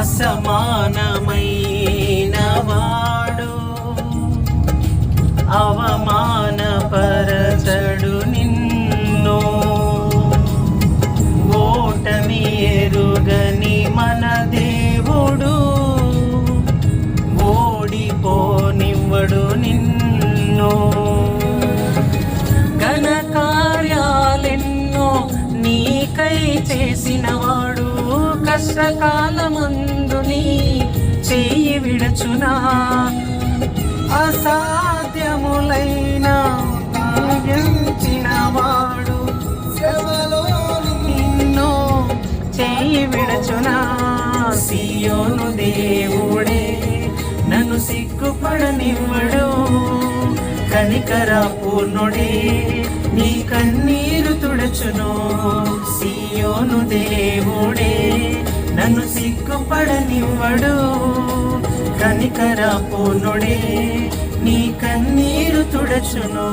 అసమానమైన వాడు అవమానపరచడు నిన్ను. ఓటమి ఎరుగని మన దేవుడు ఓడిపోనివ్వడు నిన్ను. ఘన కార్యాలెన్నో నీకై చేసినవాడు కష్టకాలమందు నీ చెయ్యి విడచునా. అసాధ్యములైన వాడు నిన్ను చెయ్యి విడచునా. సియోను దేవుడే నన్ను సిగ్గుపడనివ్వడు. కనికర పూర్ణుడే నీ కన్నీరు తుడచును. సియోను దేవుడే నన్ను సిగ్గుపడనివ్వడు. కనికర పూర్ణుడే నీ కన్నీరు తుడచును.